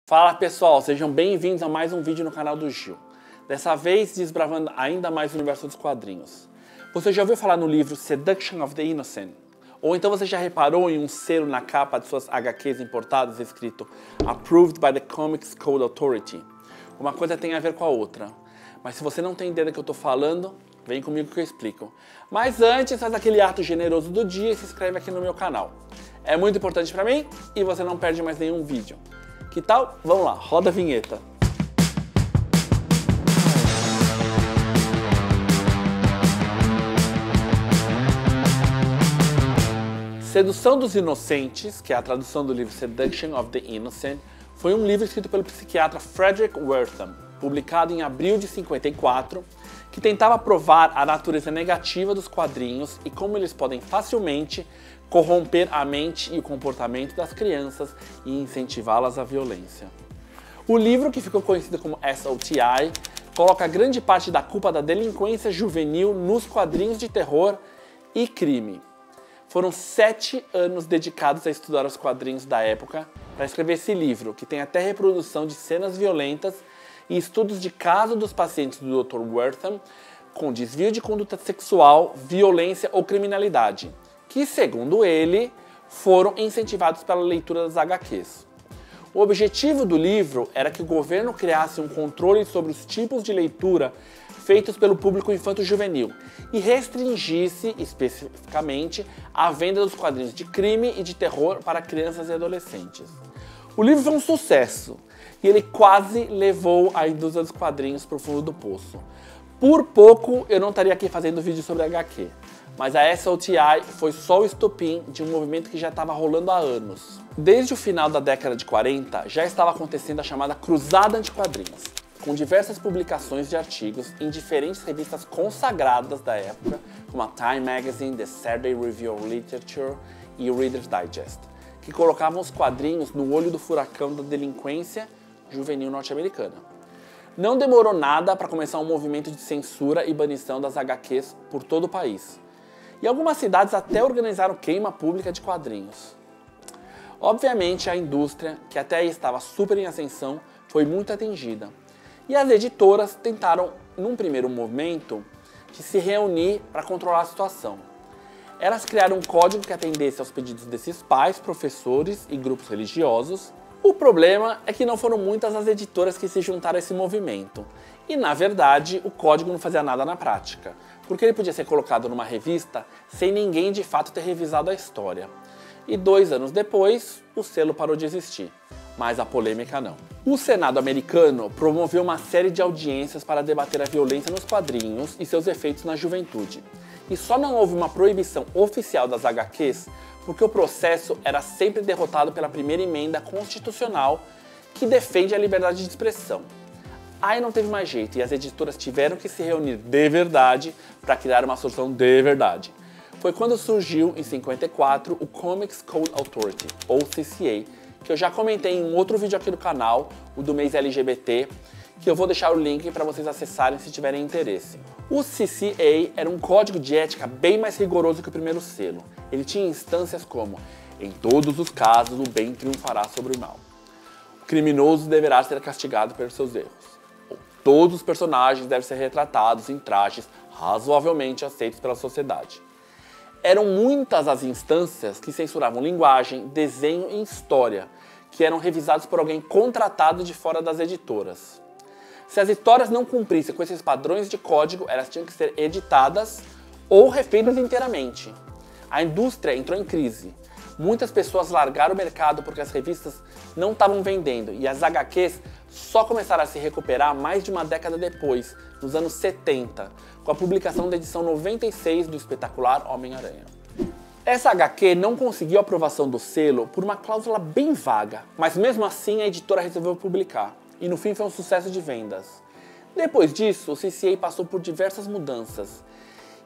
Fala pessoal, sejam bem-vindos a mais um vídeo no canal do Gil. Dessa vez desbravando ainda mais o universo dos quadrinhos. Você já ouviu falar no livro Seduction of the Innocent? Ou então você já reparou em um selo na capa de suas HQs importadas escrito Approved by the Comics Code Authority? Uma coisa tem a ver com a outra. Mas se você não tem ideia do que eu estou falando, vem comigo que eu explico. Mas antes, faz aquele ato generoso do dia e se inscreve aqui no meu canal. É muito importante para mim e você não perde mais nenhum vídeo. Que tal? Vamos lá, roda a vinheta. Sedução dos Inocentes, que é a tradução do livro Seduction of the Innocent, foi um livro escrito pelo psiquiatra Frederick Wertham, publicado em abril de 54, que tentava provar a natureza negativa dos quadrinhos e como eles podem facilmente corromper a mente e o comportamento das crianças e incentivá-las à violência. O livro, que ficou conhecido como SOTI, coloca grande parte da culpa da delinquência juvenil nos quadrinhos de terror e crime. Foram 7 anos dedicados a estudar os quadrinhos da época para escrever esse livro, que tem até reprodução de cenas violentas e estudos de caso dos pacientes do Dr. Wertham com desvio de conduta sexual, violência ou criminalidade, que, segundo ele, foram incentivados pela leitura das HQs. O objetivo do livro era que o governo criasse um controle sobre os tipos de leitura feitos pelo público infanto-juvenil e restringisse, especificamente, a venda dos quadrinhos de crime e de terror para crianças e adolescentes. O livro foi um sucesso e ele quase levou a indústria dos quadrinhos para o fundo do poço. Por pouco eu não estaria aqui fazendo vídeo sobre HQ. Mas a SOTI foi só o estopim de um movimento que já estava rolando há anos. Desde o final da década de 40, já estava acontecendo a chamada Cruzada Anti-Quadrinhos, com diversas publicações de artigos em diferentes revistas consagradas da época, como a Time Magazine, The Saturday Review of Literature e o Reader's Digest, que colocavam os quadrinhos no olho do furacão da delinquência juvenil norte-americana. Não demorou nada para começar um movimento de censura e banição das HQs por todo o país. E algumas cidades até organizaram queima pública de quadrinhos. Obviamente, a indústria, que até aí estava super em ascensão, foi muito atingida. E as editoras tentaram, num primeiro momento, de se reunir para controlar a situação. Elas criaram um código que atendesse aos pedidos desses pais, professores e grupos religiosos. O problema é que não foram muitas as editoras que se juntaram a esse movimento. E, na verdade, o código não fazia nada na prática, porque ele podia ser colocado numa revista sem ninguém de fato ter revisado a história. E 2 anos depois, o selo parou de existir. Mas a polêmica não. O Senado americano promoveu uma série de audiências para debater a violência nos quadrinhos e seus efeitos na juventude. E só não houve uma proibição oficial das HQs porque o processo era sempre derrotado pela primeira emenda constitucional que defende a liberdade de expressão. Aí não teve mais jeito e as editoras tiveram que se reunir de verdade para criar uma solução de verdade. Foi quando surgiu, em 54, o Comics Code Authority, ou CCA, que eu já comentei em um outro vídeo aqui do canal, o do mês LGBT, que eu vou deixar o link para vocês acessarem se tiverem interesse. O CCA era um código de ética bem mais rigoroso que o primeiro selo. Ele tinha instâncias como: em todos os casos, o bem triunfará sobre o mal. O criminoso deverá ser castigado pelos seus erros. Todos os personagens devem ser retratados em trajes razoavelmente aceitos pela sociedade. Eram muitas as instâncias que censuravam linguagem, desenho e história, que eram revisados por alguém contratado de fora das editoras. Se as histórias não cumprissem com esses padrões de código, elas tinham que ser editadas ou refeitas inteiramente. A indústria entrou em crise. Muitas pessoas largaram o mercado porque as revistas não estavam vendendo e as HQs só começaram a se recuperar mais de uma década depois, nos anos 70, com a publicação da edição 96 do espetacular Homem-Aranha. Essa HQ não conseguiu a aprovação do selo por uma cláusula bem vaga, mas mesmo assim a editora resolveu publicar, e no fim foi um sucesso de vendas. Depois disso, o CCA passou por diversas mudanças,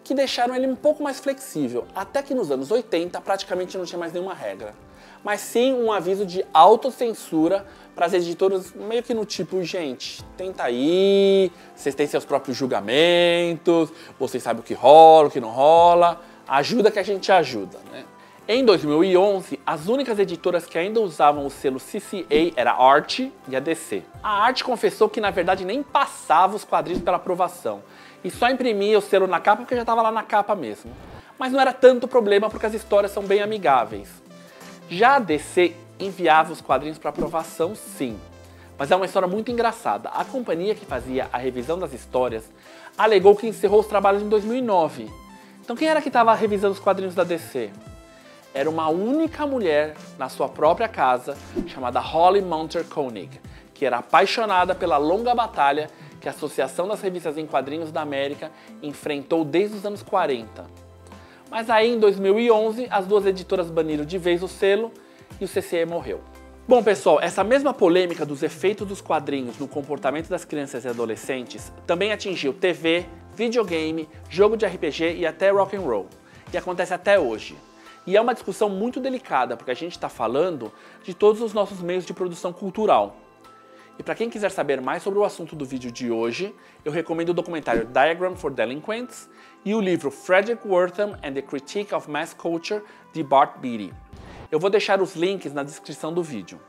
que deixaram ele um pouco mais flexível, até que nos anos 80 praticamente não tinha mais nenhuma regra. Mas sim um aviso de autocensura para as editoras, meio que no tipo: gente, tenta aí, vocês têm seus próprios julgamentos, vocês sabem o que rola, o que não rola, ajuda que a gente ajuda, né? Em 2011, as únicas editoras que ainda usavam o selo CCA era a Archie e a DC. A Archie confessou que na verdade nem passava os quadrinhos pela aprovação e só imprimia o selo na capa porque já estava lá na capa mesmo. Mas não era tanto problema porque as histórias são bem amigáveis. Já a DC enviava os quadrinhos para aprovação, sim. Mas é uma história muito engraçada. A companhia que fazia a revisão das histórias alegou que encerrou os trabalhos em 2009. Então quem era que estava revisando os quadrinhos da DC? Era uma única mulher na sua própria casa, chamada Holly Mounter Koenig, que era apaixonada pela longa batalha que a Associação das Revistas em Quadrinhos da América enfrentou desde os anos 40. Mas aí, em 2011, as duas editoras baniram de vez o selo e o CCA morreu. Bom, pessoal, essa mesma polêmica dos efeitos dos quadrinhos no comportamento das crianças e adolescentes também atingiu TV, videogame, jogo de RPG e até rock and roll. E acontece até hoje. E é uma discussão muito delicada, porque a gente está falando de todos os nossos meios de produção cultural. E para quem quiser saber mais sobre o assunto do vídeo de hoje, eu recomendo o documentário Diagram for Delinquents e o livro Frederick Wertham and the Critique of Mass Culture, de Bart Beatty. Eu vou deixar os links na descrição do vídeo.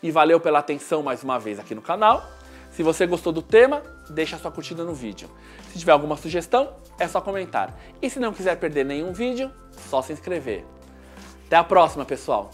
E valeu pela atenção mais uma vez aqui no canal. Se você gostou do tema, deixa sua curtida no vídeo. Se tiver alguma sugestão, é só comentar. E se não quiser perder nenhum vídeo, só se inscrever. Até a próxima, pessoal!